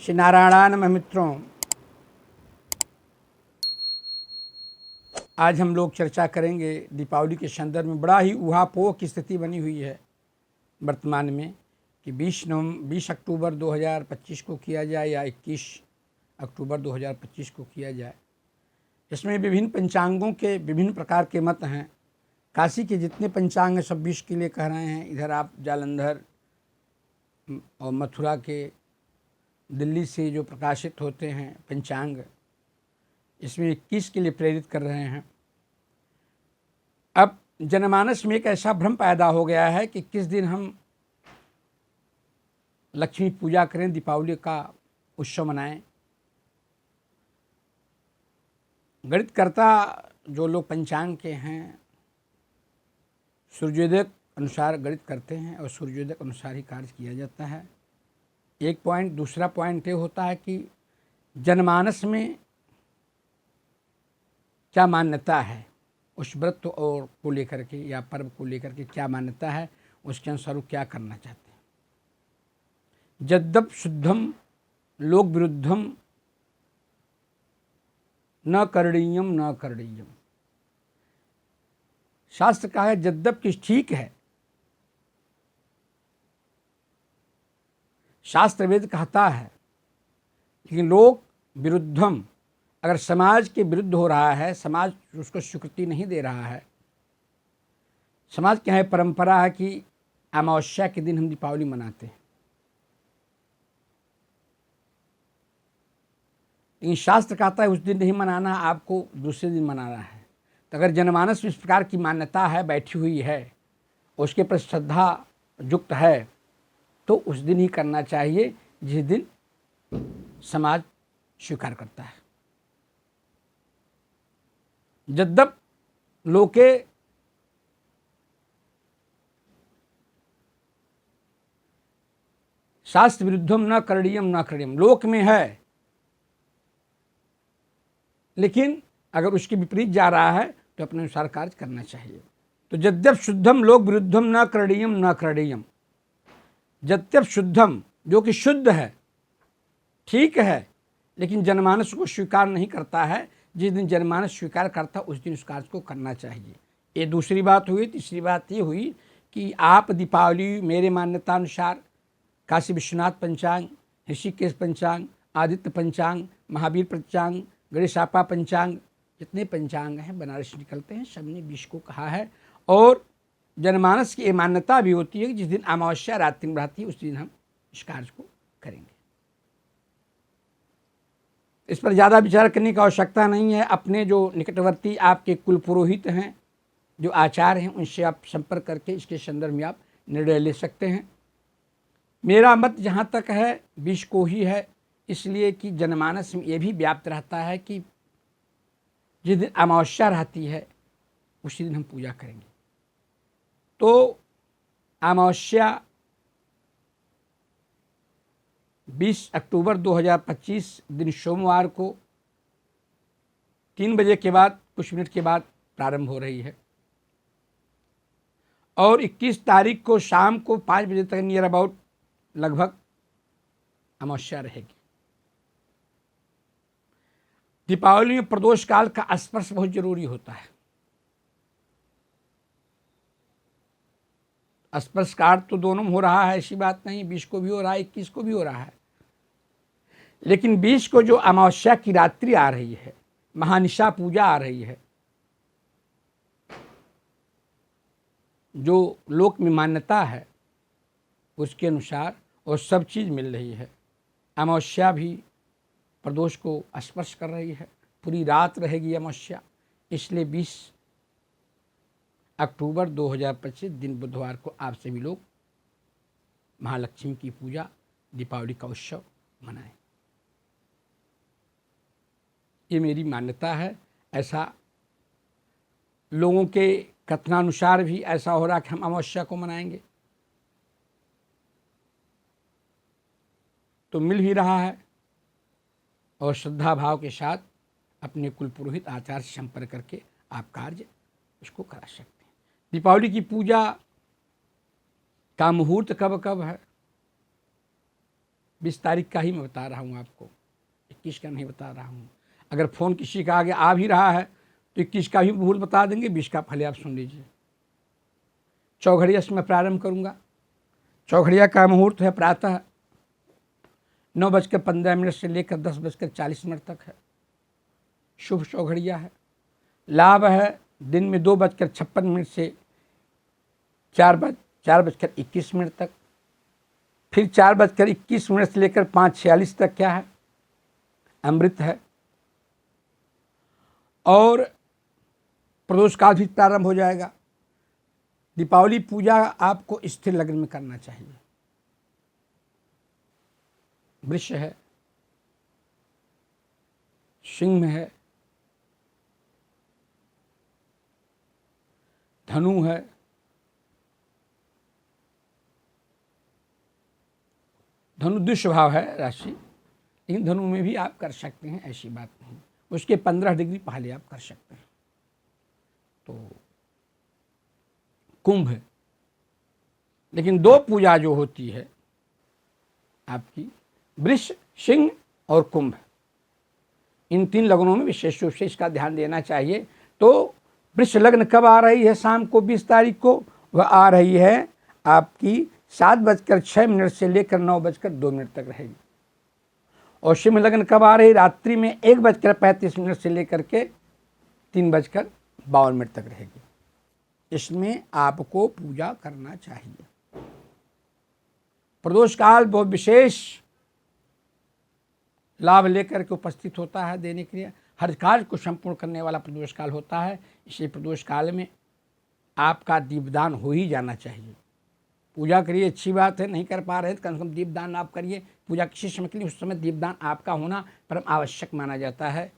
श्री नारायणानंद मित्रों, आज हम लोग चर्चा करेंगे दीपावली के संदर्भ में। बड़ा ही ऊहापोह की स्थिति बनी हुई है वर्तमान में कि 20 अक्टूबर 2025 को किया जाए या 21 अक्टूबर 2025 को किया जाए। इसमें विभिन्न पंचांगों के विभिन्न प्रकार के मत हैं। काशी के जितने पंचांग हैं सब 20 के लिए कह रहे हैं। इधर आप जालंधर और मथुरा के, दिल्ली से जो प्रकाशित होते हैं पंचांग, इसमें 21 के लिए प्रेरित कर रहे हैं। अब जनमानस में एक ऐसा भ्रम पैदा हो गया है कि किस दिन हम लक्ष्मी पूजा करें, दीपावली का उत्सव मनाएं। गणितकर्ता जो लोग पंचांग के हैं सूर्योदय अनुसार गणित करते हैं और सूर्योदय अनुसार ही कार्य किया जाता है। एक पॉइंट। दूसरा पॉइंट ये होता है कि जनमानस में क्या मान्यता है, उस व्रत और को लेकर के या पर्व को लेकर के क्या मान्यता है, उसके अनुसार वो क्या करना चाहते हैं। यद्यप शुद्धम लोक विरुद्धम न करणीयम न करणीयम। शास्त्र का है यद्यप कि ठीक है, शास्त्र वेद कहता है, लेकिन लोक विरुद्धम, अगर समाज के विरुद्ध हो रहा है, समाज उसको स्वीकृति नहीं दे रहा है। समाज क्या है, परंपरा है कि अमावस्या के दिन हम दीपावली मनाते हैं, लेकिन शास्त्र कहता है उस दिन नहीं मनाना, आपको दूसरे दिन मनाना है। तो अगर जनमानस में इस प्रकार की मान्यता है, बैठी हुई है, उसके पर श्रद्धा युक्त है, तो उस दिन ही करना चाहिए जिस दिन समाज स्वीकार करता है। यद्यप लोके शास्त्र विरुद्धम न करणीयम न करणीयम, लोक में है, लेकिन अगर उसके विपरीत जा रहा है तो अपने अनुसार कार्य करना चाहिए। तो यद्यप शुद्धम लोक विरुद्धम न करणीयम न करणीयम। यद्यप शुद्धम, जो कि शुद्ध है, ठीक है, लेकिन जनमानस को स्वीकार नहीं करता है। जिस दिन जनमानस स्वीकार करता उस दिन उस कार्य को करना चाहिए। ये दूसरी बात हुई। तीसरी बात ये हुई कि आप दीपावली मेरे मान्यता अनुसार काशी विश्वनाथ पंचांग, ऋषिकेश पंचांग, आदित्य पंचांग, महावीर पंचांग, गणेशापा पंचांग, जितने पंचांग हैं बनारस निकलते हैं, सबने 20 को कहा है। और जनमानस की ये मान्यता भी होती है कि जिस दिन अमावस्या रात्रि में रहती है उस दिन हम इस कार्य को करेंगे। इस पर ज़्यादा विचार करने की आवश्यकता नहीं है। अपने जो निकटवर्ती आपके कुल पुरोहित हैं, जो आचार्य हैं, उनसे आप संपर्क करके इसके संदर्भ में आप निर्णय ले सकते हैं। मेरा मत जहाँ तक है 20 को ही है, इसलिए कि जनमानस में ये भी व्याप्त रहता है कि जिस दिन अमावस्या रहती है उसी दिन हम पूजा करेंगे। तो अमावस्या 20 अक्टूबर 2025 दिन सोमवार को 3 बजे के बाद कुछ मिनट के बाद प्रारंभ हो रही है और 21 तारीख को शाम को 5 बजे तक नियर अबाउट लगभग अमावस्या रहेगी। दीपावली में प्रदोष काल का स्पर्श बहुत जरूरी होता है। स्पर्श काल तो दोनों हो रहा है, ऐसी बात नहीं, 20 को भी हो रहा है, 21 को भी हो रहा है, लेकिन 20 को जो अमावस्या की रात्रि आ रही है, महानिशा पूजा आ रही है, जो लोक में मान्यता है उसके अनुसार और सब चीज़ मिल रही है। अमावस्या भी प्रदोष को स्पर्श कर रही है, पूरी रात रहेगी अमावस्या। इसलिए 20 अक्टूबर 2025 दिन बुधवार को आप सभी लोग महालक्ष्मी की पूजा, दीपावली का उत्सव मनाएं। ये मेरी मान्यता है। ऐसा लोगों के कथनानुसार भी ऐसा हो रहा कि हम अमावस्या को मनाएंगे, तो मिल ही रहा है। और श्रद्धा भाव के साथ अपने कुल पुरोहित आचार्य से संपर्क करके आप कार्य उसको करा सकते हैं। दीपावली की पूजा का मुहूर्त कब कब है, 20 तारीख का ही मैं बता रहा हूँ आपको, 21 का नहीं बता रहा हूँ। अगर फ़ोन किसी का आगे आ भी रहा है तो 21 का भी भूल बता देंगे, 20 का पहले आप सुन लीजिए। चौघड़िया से मैं प्रारंभ करूँगा। चौघड़िया का मुहूर्त है प्रातः 9:15 से लेकर 10:40 तक है, शुभ चौघड़िया है। लाभ है दिन में 2:56 से 4:21 तक, फिर 4:21 से लेकर 5:46 तक क्या है, अमृत है। और प्रदोष काल भी प्रारंभ हो जाएगा। दीपावली पूजा आपको स्थिर लग्न में करना चाहिए। वृष है, सिंह है, धनु है, धनु दुष्भाव है राशि, लेकिन धनु में भी आप कर सकते हैं, ऐसी बात नहीं। उसके 15 डिग्री पहले आप कर सकते हैं। तो कुंभ है, लेकिन 2 पूजा जो होती है आपकी वृष, सिंह और कुंभ, इन 3 लग्नों में विशेष रूप से इसका ध्यान देना चाहिए। तो वृष लग्न कब आ रही है? शाम को 20 तारीख को वह आ रही है आपकी 7:06 से लेकर 9:02 तक रहेगी। और सिंह लग्न कब आ रही? रात्रि में 1:35 से लेकर के 3:52 तक रहेगी। इसमें आपको पूजा करना चाहिए। प्रदोष काल बहुत विशेष लाभ लेकर के उपस्थित होता है देने के लिए, हर कार्य को संपूर्ण करने वाला प्रदोष काल होता है। इसी प्रदोष काल में आपका दीपदान हो ही जाना चाहिए। पूजा करिए, अच्छी बात है, नहीं कर पा रहे तो कम से कम दीपदान आप करिए। पूजा किसी समय के लिए, उस समय दीपदान आपका होना परम आवश्यक माना जाता है।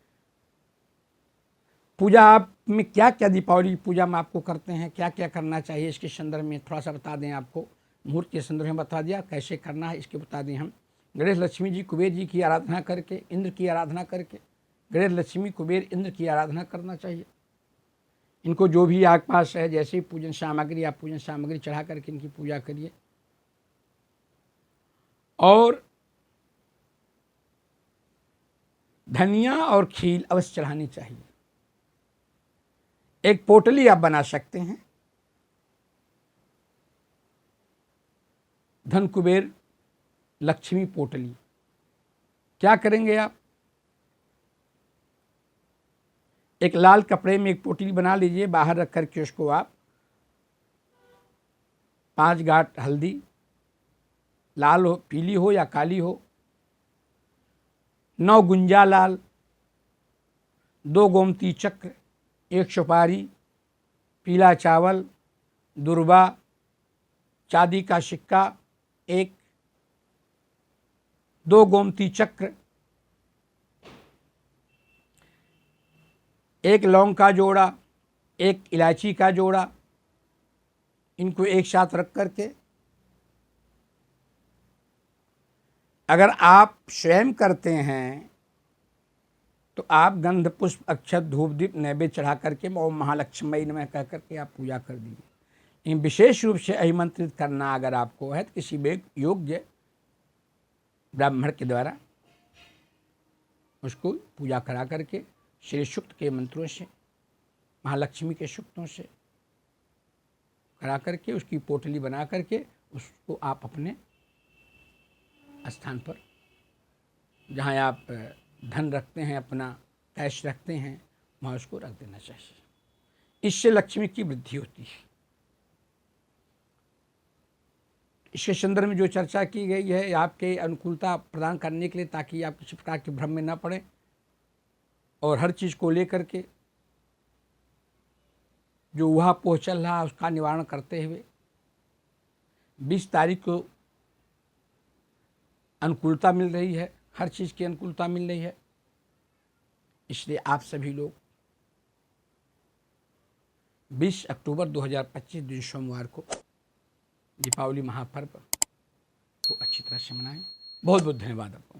पूजा आप में क्या क्या दीपावली पूजा में आपको करते हैं, क्या क्या करना चाहिए, इसके संदर्भ में थोड़ा सा बता दें। आपको मुहूर्त के संदर्भ में बता दिया, कैसे करना है इसके बता दें हम। गणेश लक्ष्मी जी कुबेर जी की आराधना करके, इंद्र की आराधना करके, गणेश लक्ष्मी कुबेर इंद्र की आराधना करना चाहिए। इनको जो भी आपके पास है, जैसे पूजन सामग्री, आप पूजन सामग्री चढ़ा करके इनकी पूजा करिए। और धनिया और खील अवश्य चढ़ानी चाहिए। एक पोटली आप बना सकते हैं, धन कुबेर लक्ष्मी पोटली। क्या करेंगे आप? एक लाल कपड़े में एक पोटली बना लीजिए, बाहर रख करके उसको आप 5 गांठ हल्दी, लाल हो, पीली हो या काली हो, 9 गुंजा लाल, 2 गोमती चक्र, 1 सुपारी, पीला चावल, दुर्वा, चांदी का सिक्का 1, 2 गोमती चक्र, 1 लौंग का जोड़ा, 1 इलायची का जोड़ा, इनको एक साथ रख करके, अगर आप स्वयं करते हैं तो आप गंध पुष्प अक्षत धूप दीप नैवेद्य चढ़ा करके ओम महालक्ष्मी नमः कह करके आप पूजा कर दीजिए। इन विशेष रूप से अभिमंत्रित करना अगर आपको है तो किसी भी योग्य ब्राह्मण के द्वारा उसको पूजा करा करके श्री सूक्त के मंत्रों से, महालक्ष्मी के सूक्तों से करा करके उसकी पोटली बना करके उसको आप अपने स्थान पर, जहाँ आप धन रखते हैं, अपना कैश रखते हैं, वहाँ उसको रख देना चाहिए। इससे लक्ष्मी की वृद्धि होती है। इसके संदर्भ में जो चर्चा की गई है आपके अनुकूलता प्रदान करने के लिए, ताकि आप किसी प्रकार के भ्रम में न पड़े और हर चीज़ को लेकर के जो वहाँ पोह चल रहा है उसका निवारण करते हुए 20 तारीख को अनुकूलता मिल रही है, हर चीज़ की अनुकूलता मिल रही है। इसलिए आप सभी लोग 20 अक्टूबर 2025 दिन सोमवार को दीपावली महापर्व को अच्छी तरह से मनाएं। बहुत बहुत धन्यवाद आपको।